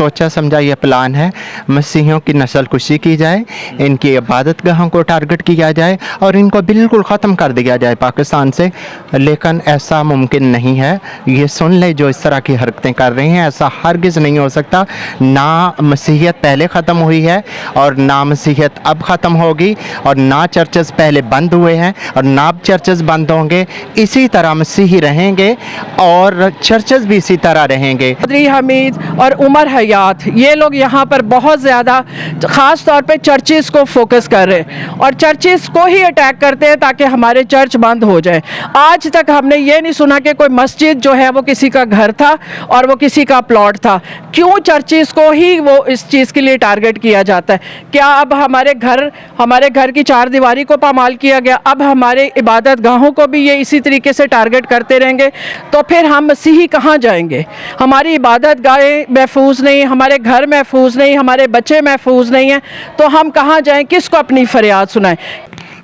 सोचा समझा ये प्लान है, मसीहियों की नस्ल कुशी की जाए, इनकी इबादत गाहों को टारगेट किया जाए और इनको बिल्कुल ख़त्म कर दिया जाए पाकिस्तान से। लेकिन ऐसा मुमकिन नहीं है। ये सुन ले जो इस तरह की हरकतें कर रहे हैं, ऐसा हरगिज़ नहीं हो सकता। ना मसीहियत पहले ख़त्म हुई है और ना मसीहियत अब ख़त्म होगी, और ना चर्चेस पहले बंद हुए हैं और ना अब चर्चेस बंद होंगे। इसी तरह मसीही रहेंगे और चर्चेस भी इसी तरह रहेंगे। चौधरी हमीद और उमर हयात, ये लोग यहाँ पर बहुत ज़्यादा ख़ास तौर पे चर्चेस को फोकस कर रहे हैं और चर्चेस को ही अटैक करते हैं ताकि हमारे चर्च बंद हो जाए। आज तक हमने ये नहीं सुना कि कोई मस्जिद जो है वो किसी का घर था और वो किसी का प्लॉट था। क्यों चर्चेस को ही वो इस चीज़ के लिए टारगेट किया जाता है? क्या अब हमारे घर की चार दीवारी को पामाल किया गया? अब हमारे इबादत गाहों को भी ये इसी तरीके से टारगेट करते रहेंगे तो फिर हम मसीही कहाँ जाएंगे? हमारी इबादत गाहें महफूज नहीं, हमारे घर महफूज नहीं, हमारे बच्चे महफूज नहीं हैं, तो हम कहाँ जाएं? किसको अपनी फरियाद सुनाएं?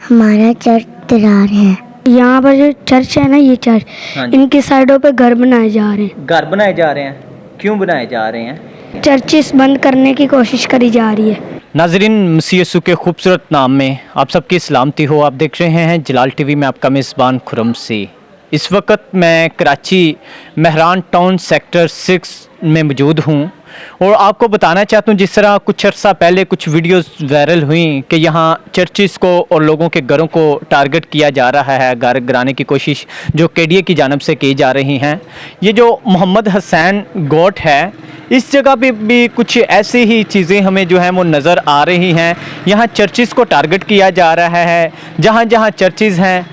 हमारा चर्च तैयार है। यहाँ पर जो चर्च है ना, ये चर्च, इनकी साइडों पे घर बनाए जा रहे हैं। घर बनाए जा रहे हैं? क्यों बनाए जा रहे हैं? चर्चेस बंद करने की कोशिश करी जा रही है। नाजरीन, मसीह यीशु के खूबसूरत नाम में आप सबकी सलामती हो। आप देख रहे हैं जलाल टीवी में आपका मेज़बान खुरम सी। इस वक्त मैं कराची महरान टाउन सेक्टर 6 में मौजूद हूँ और आपको बताना चाहता हूँ जिस तरह कुछ अर्सा पहले कुछ वीडियोस वायरल हुई कि यहाँ चर्चिस को और लोगों के घरों को टारगेट किया जा रहा है, घर गिराने की कोशिश जो KDA की जानब से की जा रही हैं। ये जो मोहम्मद हसैन गोट है, इस जगह पे भी कुछ ऐसी ही चीज़ें हमें जो है वो नज़र आ रही हैं। यहाँ चर्चिस को टारगेट किया जा रहा है। जहाँ जहाँ चर्चिस हैं,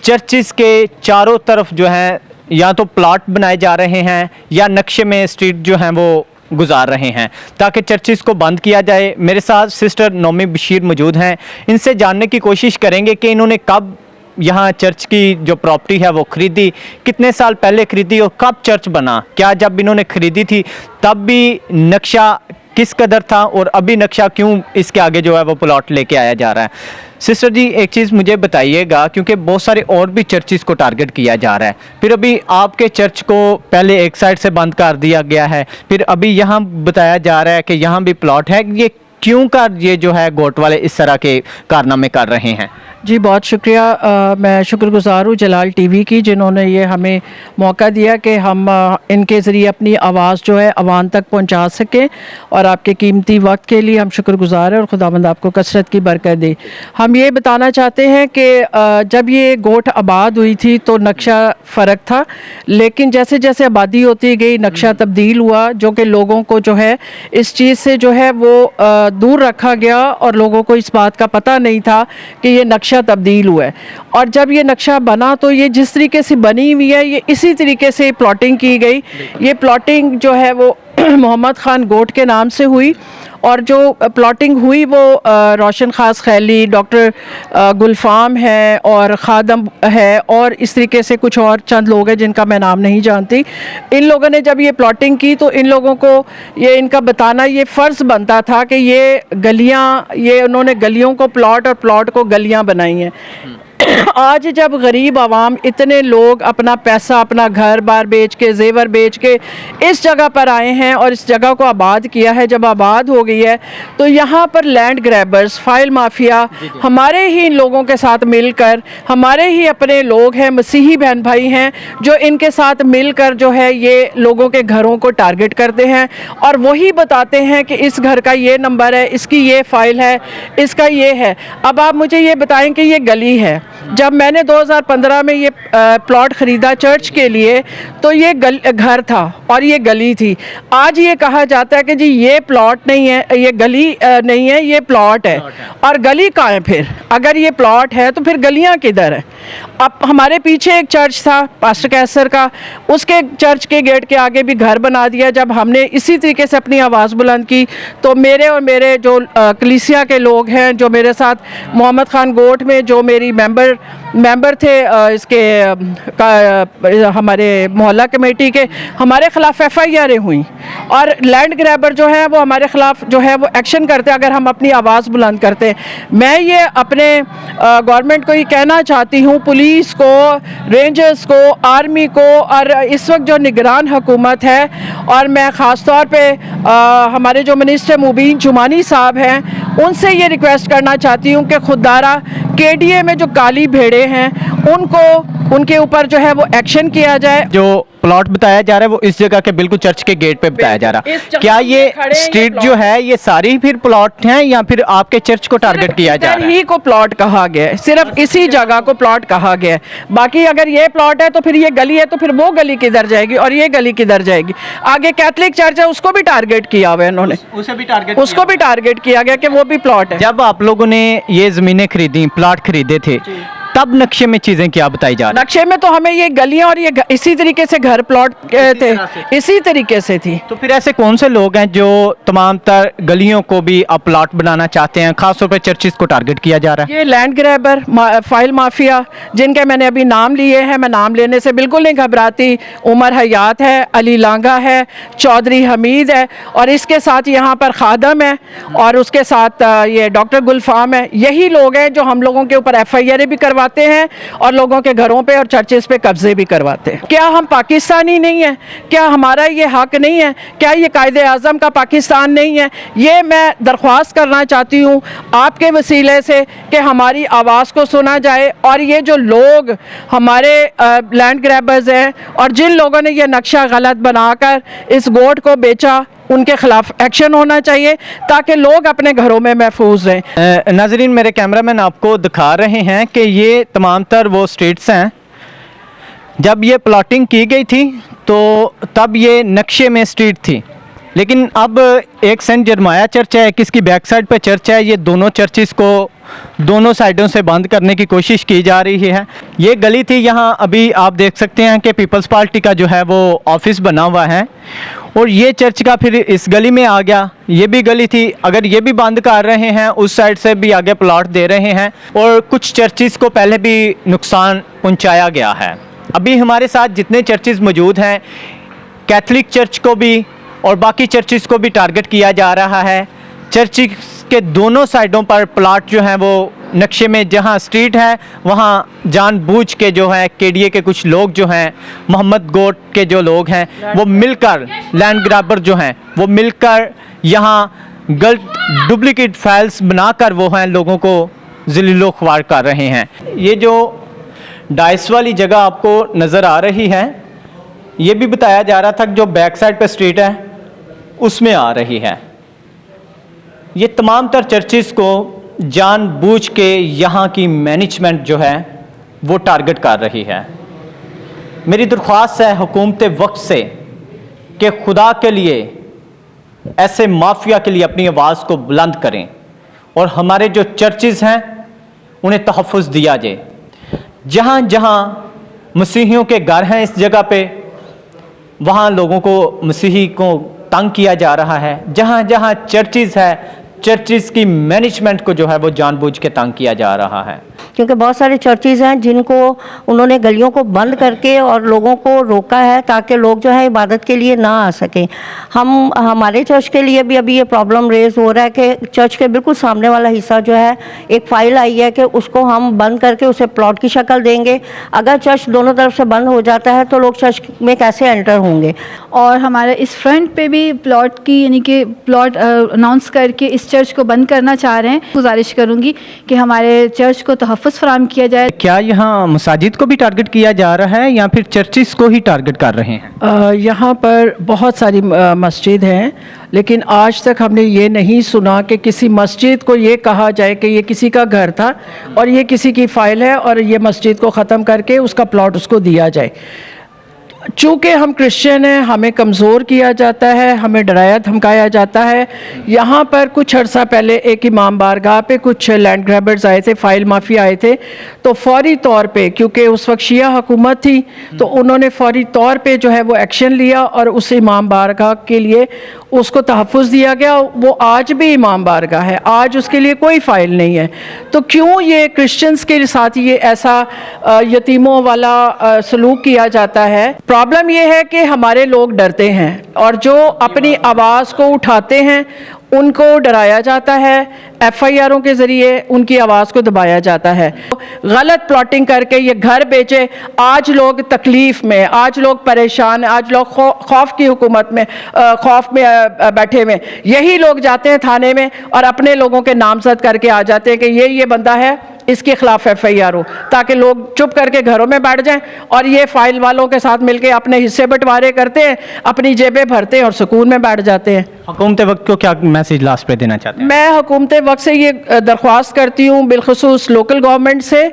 चर्चिस के चारों तरफ जो है या तो प्लॉट बनाए जा रहे हैं या नक्शे में स्ट्रीट जो हैं वो गुजार रहे हैं ताकि चर्चिस को बंद किया जाए। मेरे साथ सिस्टर नोमी बशीर मौजूद हैं। इनसे जानने की कोशिश करेंगे कि इन्होंने कब यहाँ चर्च की जो प्रॉपर्टी है वो ख़रीदी, कितने साल पहले ख़रीदी और कब चर्च बना। क्या जब इन्होंने ख़रीदी थी तब भी नक्शा किस कदर था और अभी नक्शा क्यों इसके आगे जो है वो प्लॉट लेके आया जा रहा है। सिस्टर जी, एक चीज़ मुझे बताइएगा, क्योंकि बहुत सारे और भी चर्चिस को टारगेट किया जा रहा है, फिर अभी आपके चर्च को पहले एक साइड से बंद कर दिया गया है, फिर अभी यहाँ बताया जा रहा है कि यहाँ भी प्लॉट है। ये क्यों कर ये जो है गोट वाले इस तरह के कारनामे कर रहे हैं? जी बहुत शुक्रिया। मैं शुक्रगुज़ार हूँ जलाल टीवी की, जिन्होंने ये हमें मौका दिया कि हम इनके ज़रिए अपनी आवाज़ जो है अवाम तक पहुँचा सकें, और आपके कीमती वक्त के लिए हम शुक्रगुज़ार हैं और खुदावंद आपको कसरत की बरकत दे। हम ये बताना चाहते हैं कि जब ये गोट आबाद हुई थी तो नक्शा फ़र्क था, लेकिन जैसे जैसे आबादी होती गई नक्शा तब्दील हुआ, जो कि लोगों को जो है इस चीज़ से जो है वो दूर रखा गया और लोगों को इस बात का पता नहीं था कि ये नक्शा तब्दील हुआ है। और जब ये नक्शा बना तो ये जिस तरीके से बनी हुई है, ये इसी तरीके से प्लॉटिंग की गई। ये प्लॉटिंग जो है वो मोहम्मद ख़ान गोट के नाम से हुई, और जो प्लॉटिंग हुई वो रोशन खास खैली, डॉक्टर गुलफाम है और खादम है, और इस तरीके से कुछ और चंद लोग हैं जिनका मैं नाम नहीं जानती। इन लोगों ने जब ये प्लॉटिंग की तो इन लोगों को ये इनका बताना ये फ़र्ज़ बनता था कि ये गलियाँ, ये उन्होंने गलियों को प्लॉट और प्लॉट को गलियाँ बनाई हैं। आज जब गरीब आवाम, इतने लोग अपना पैसा, अपना घर बार बेच के, जेवर बेच के इस जगह पर आए हैं और इस जगह को आबाद किया है, जब आबाद हो गई है तो यहाँ पर लैंड ग्रैबर्स, फाइल माफिया हमारे ही लोगों के साथ मिलकर, हमारे ही अपने लोग हैं, मसीही बहन भाई हैं, जो इनके साथ मिलकर जो है ये लोगों के घरों को टारगेट करते हैं और वही बताते हैं कि इस घर का ये नंबर है, इसकी ये फाइल है, इसका ये है। अब आप मुझे ये बताएं कि ये गली है। जब मैंने 2015 में ये प्लॉट ख़रीदा चर्च के लिए तो ये घर था और ये गली थी। आज ये कहा जाता है कि जी ये प्लॉट नहीं है, ये गली नहीं है, ये प्लॉट है। और गली कहाँ है फिर? अगर ये प्लॉट है तो फिर गलियाँ किधर है? अब हमारे पीछे एक चर्च था पास्टर कैसर का, उसके चर्च के गेट के आगे भी घर बना दिया। जब हमने इसी तरीके से अपनी आवाज़ बुलंद की तो मेरे और मेरे जो कलीसिया के लोग हैं, जो मेरे साथ मोहम्मद ख़ान गोट में जो मेरी मेंबर मेंबर थे हमारे मोहल्ला कमेटी के, हमारे ख़िलाफ़ FIR हुई और लैंड ग्रैबर जो है वो हमारे ख़िलाफ़ जो है वो एक्शन करते अगर हम अपनी आवाज़ बुलंद करते। मैं ये अपने गवर्नमेंट को ये कहना चाहती हूँ, पुलिस को, रेंजर्स को, आर्मी को, और इस वक्त जो निगरान हुकूमत है, और मैं ख़ास तौर पे हमारे जो मिनिस्टर मुबीन जुमानी साहब हैं उनसे ये रिक्वेस्ट करना चाहती हूँ कि खुदारा KDA में जो काली भेड़े हैं उनके ऊपर जो है वो एक्शन किया जाए। जो प्लॉट बताया जा रहा है वो इस जगह के बिल्कुल चर्च के गेट पे बताया जा रहा है। क्या ये स्ट्रीट जो है ये सारी फिर प्लॉट हैं या फिर आपके चर्च को टारगेट किया जा रहा है? ही को प्लॉट कहा गया है, सिर्फ इसी जगह को प्लॉट कहा गया है। बाकी अगर ये प्लॉट है तो फिर ये गली है, तो फिर वो गली किधर जाएगी और ये गली किधर जाएगी? आगे कैथलिक चर्च है, उसको भी टारगेट किया हुआ है इन्होंने, उसको भी टारगेट किया गया कि वो भी प्लॉट है। जब आप लोगों ने ये जमीनें खरीदी, प्लॉट खरीदे थे, तब नक्शे में चीजें क्या बताई जा रही? नक्शे में तो हमें ये गलियां और ये इसी तरीके से घर प्लॉट थे, इसी तरीके से थी। तो फिर ऐसे कौन से लोग हैं जो तमाम तर गलियों को भी अब प्लॉट बनाना चाहते हैं? खासतौर पर चर्चिस को टारगेट किया जा रहा है। ये लैंड ग्रैबर, फाइल माफिया, जिनके मैंने अभी नाम लिए हैं, मैं नाम लेने से बिल्कुल नहीं घबराती। उमर हयात है, अली लांगा है, चौधरी हमीद है, और इसके साथ यहाँ पर खादम है, और उसके साथ ये डॉक्टर गुलफाम है। यही लोग हैं जो हम लोगों के ऊपर FIR भी करवाते हैं और लोगों के घरों पे और चर्चेस पे कब्जे भी करवाते हैं। क्या हम पाकिस्तानी नहीं है? क्या हमारा ये हक नहीं है? क्या ये कायदे आज़म का पाकिस्तान नहीं है? ये मैं दरख्वास्त करना चाहती हूँ आपके वसीले से कि हमारी आवाज़ को सुना जाए, और ये जो लोग हमारे लैंड ग्रैबर्स हैं और जिन लोगों ने ये नक्शा गलत बनाकर इस गोट को बेचा, उनके खिलाफ एक्शन होना चाहिए ताकि लोग अपने घरों में महफूज रहें। नाजरीन, मेरे कैमरामैन आपको दिखा रहे हैं कि ये तमाम तर वो स्ट्रीट्स हैं। जब ये प्लॉटिंग की गई थी तो तब ये नक्शे में स्ट्रीट थी, लेकिन अब एक सेंट जरमाया चर्च है, एक इसकी बैक साइड पे चर्च है। ये दोनों चर्चिस को दोनों साइडों से बंद करने की कोशिश की जा रही है। ये गली थी, यहाँ अभी आप देख सकते हैं कि पीपल्स पार्टी का जो है वो ऑफिस बना हुआ है, और ये चर्च का फिर इस गली में आ गया। ये भी गली थी, अगर ये भी बंद कर रहे हैं, उस साइड से भी आगे प्लॉट दे रहे हैं, और कुछ चर्चिस को पहले भी नुकसान पहुंचाया गया है। अभी हमारे साथ जितने चर्चिस मौजूद हैं, कैथलिक चर्च को भी और बाकी चर्चिस को भी टारगेट किया जा रहा है। चर्चिस के दोनों साइडों पर प्लॉट जो हैं वो नक्शे में, जहां स्ट्रीट है वहां जानबूझ के जो है KDA के कुछ लोग जो हैं, मोहम्मद गोट के जो लोग हैं, वो मिलकर लैंड ग्रैबर जो हैं वो मिलकर यहां गलत डुप्लीकेट फाइल्स बनाकर वो हैं लोगों को ज़लीलो ख्वार कर रहे हैं। ये जो डाइस वाली जगह आपको नज़र आ रही है, ये भी बताया जा रहा था कि जो बैक साइड पे स्ट्रीट है उसमें आ रही है। ये तमाम तर चर्चिस को जानबूझ के यहाँ की मैनेजमेंट जो है वो टारगेट कर रही है। मेरी दरख्वास्त है हुकूमत वक्त से कि खुदा के लिए ऐसे माफिया के लिए अपनी आवाज़ को बुलंद करें, और हमारे जो चर्चिस हैं उन्हें तहफ़्फ़ुज़ दिया जाए। जहाँ जहाँ मसीहियों के घर हैं इस जगह पे, वहाँ लोगों को, मसीही को तंग किया जा रहा है। जहाँ जहाँ चर्चिस है, चर्चिस की मैनेजमेंट को जो है वो जानबूझ के तंग किया जा रहा है। क्योंकि बहुत सारे चर्चिज़ हैं जिनको उन्होंने गलियों को बंद करके और लोगों को रोका है ताकि लोग जो है इबादत के लिए ना आ सकें। हमारे चर्च के लिए भी अभी ये प्रॉब्लम रेज हो रहा है कि चर्च के बिल्कुल सामने वाला हिस्सा जो है, एक फ़ाइल आई है कि उसको हम बंद करके उसे प्लॉट की शक्ल देंगे। अगर चर्च दोनों तरफ से बंद हो जाता है तो लोग चर्च में कैसे एंटर होंगे। और हमारे इस फ्रंट पे भी प्लॉट की, यानी कि प्लॉट अनाउंस करके इस चर्च को बंद करना चाह रहे हैं। गुजारिश करूँगी कि हमारे चर्च को तहफ़्फ़ुज़ फराहम किया जाए। क्या यहाँ मसाजिद को भी टारगेट किया जा रहा है या फिर चर्चिस को ही टारगेट कर रहे हैं? यहाँ पर बहुत सारी मस्जिद हैं, लेकिन आज तक हमने ये नहीं सुना कि किसी मस्जिद को ये कहा जाए कि ये किसी का घर था और ये किसी की फ़ाइल है और ये मस्जिद को ख़त्म करके उसका प्लॉट उसको दिया जाए। चूँकि हम क्रिश्चियन हैं, हमें कमज़ोर किया जाता है, हमें डराया धमकाया जाता है। यहाँ पर कुछ अर्सा पहले एक इमाम बारगाह पे कुछ लैंड ग्रैबर्स आए थे, फाइल माफिया आए थे, तो फौरी तौर पे, क्योंकि उस वक्त शिया हुकूमत थी, तो उन्होंने फौरी तौर पे जो है वो एक्शन लिया और उस इमाम बारगाह के लिए उसको तहफ़्फ़ुज़ दिया गया, वो आज भी इमाम बारगाह है, आज उसके लिए कोई फ़ाइल नहीं है। तो क्यों ये क्रिश्चियंस के साथ ये ऐसा यतीमों वाला सलूक किया जाता है? प्रॉब्लम ये है कि हमारे लोग डरते हैं और जो अपनी आवाज़ को उठाते हैं उनको डराया जाता है, FIRों के ज़रिए उनकी आवाज़ को दबाया जाता है। गलत प्लॉटिंग करके ये घर बेचे, आज लोग तकलीफ़ में, आज लोग परेशान, आज लोग खौफ की हुकूमत में, खौफ में बैठे हुए। यही लोग जाते हैं थाने में और अपने लोगों के नामजद करके आ जाते हैं कि ये बंदा है, इसके खिलाफ FIR हो, ताकि लोग चुप करके घरों में बैठ जाएं और ये फाइल वालों के साथ मिलके अपने हिस्से बंटवारे करते हैं, अपनी जेबें भरते हैं और सुकून में बैठ जाते हैं। हुकूमत वक्त को क्या मैसेज लास्ट पे देना चाहते हैं? मैं हुकूमत वक्त से ये दरख्वास्त करती हूँ, बिलखुसूस लोकल गवर्नमेंट से,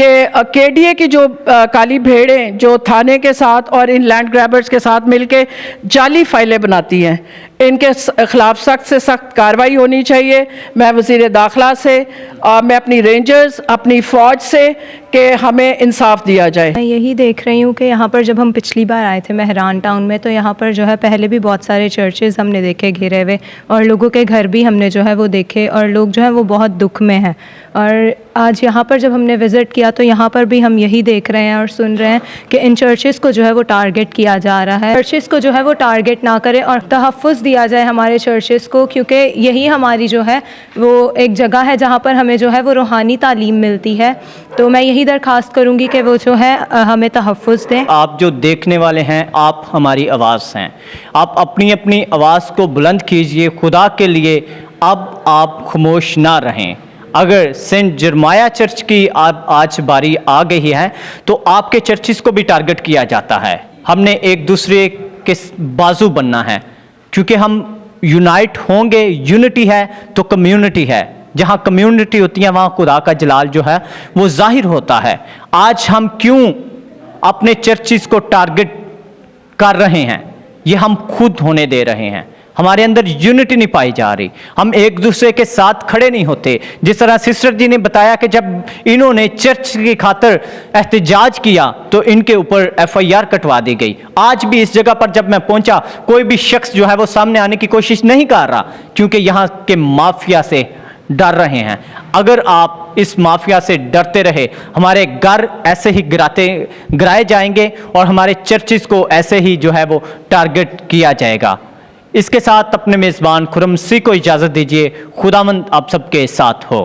कि KDA की जो काली भेड़ें जो थाने के साथ और इन लैंड ग्रैबर्स के साथ मिलके जाली फाइलें बनाती हैं, इनके खिलाफ सख्त से सख्त कार्रवाई होनी चाहिए। मैं वज़ीर दाखिला से, मैं अपनी रेंजर्स, अपनी फ़ौज से, कि हमें इंसाफ दिया जाए। मैं यही देख रही हूँ कि यहाँ पर जब हम पिछली बार आए थे मेहरान टाउन में, तो यहाँ पर जो है पहले भी बहुत सारे चर्चेज़ हमने देखे घिरे हुए, और लोगों के घर भी हमने जो है वो देखे, और लोग जो है वो बहुत दुख में हैं। और आज यहाँ पर जब हमने विज़िट किया तो यहाँ पर भी हम यही देख रहे हैं और सुन रहे हैं कि इन चर्चेज़ को जो है वो टारगेट किया जा रहा है। चर्चेज़ को जो है वो टारगेट ना करें और तहफ़्फ़ुज़ दिया जाए हमारे चर्चेज़ को, क्योंकि यही हमारी जो है वो एक जगह है जहाँ पर हमें जो है वो रूहानी तालीम मिलती है। तो मैं यही दरख्वास्त करूँगी कि वो जो है हमें तहफ़्फ़ुज़ दें। आप जो देखने वाले हैं, आप हमारी आवाज़ हैं, आप अपनी अपनी आवाज़ को बुलंद कीजिए खुदा के लिए। अब आप खामोश ना रहें। अगर सेंट जरमाया चर्च की आज बारी आ गई है तो आपके चर्चिस को भी टारगेट किया जाता है। हमने एक दूसरे के बाजू बनना है, क्योंकि हम यूनाइट होंगे, यूनिटी है तो कम्युनिटी है। जहाँ कम्युनिटी होती है वहाँ खुदा का जलाल जो है वो जाहिर होता है। आज हम क्यों अपने चर्चिस को टारगेट कर रहे हैं? ये हम खुद होने दे रहे हैं। हमारे अंदर यूनिटी नहीं पाई जा रही, हम एक दूसरे के साथ खड़े नहीं होते। जिस तरह सिस्टर जी ने बताया कि जब इन्होंने चर्च की खातर एहतजाज किया तो इनके ऊपर FIR कटवा दी गई। आज भी इस जगह पर जब मैं पहुंचा, कोई भी शख्स जो है वो सामने आने की कोशिश नहीं कर रहा, क्योंकि यहाँ के माफिया से डर रहे हैं। अगर आप इस माफिया से डरते रहे, हमारे घर ऐसे ही गिराए जाएंगे और हमारे चर्चिस को ऐसे ही जो है वो टारगेट किया जाएगा। इसके साथ अपने मेज़बान खुरम सी को इजाज़त दीजिए। खुदावंद आप सबके साथ हो।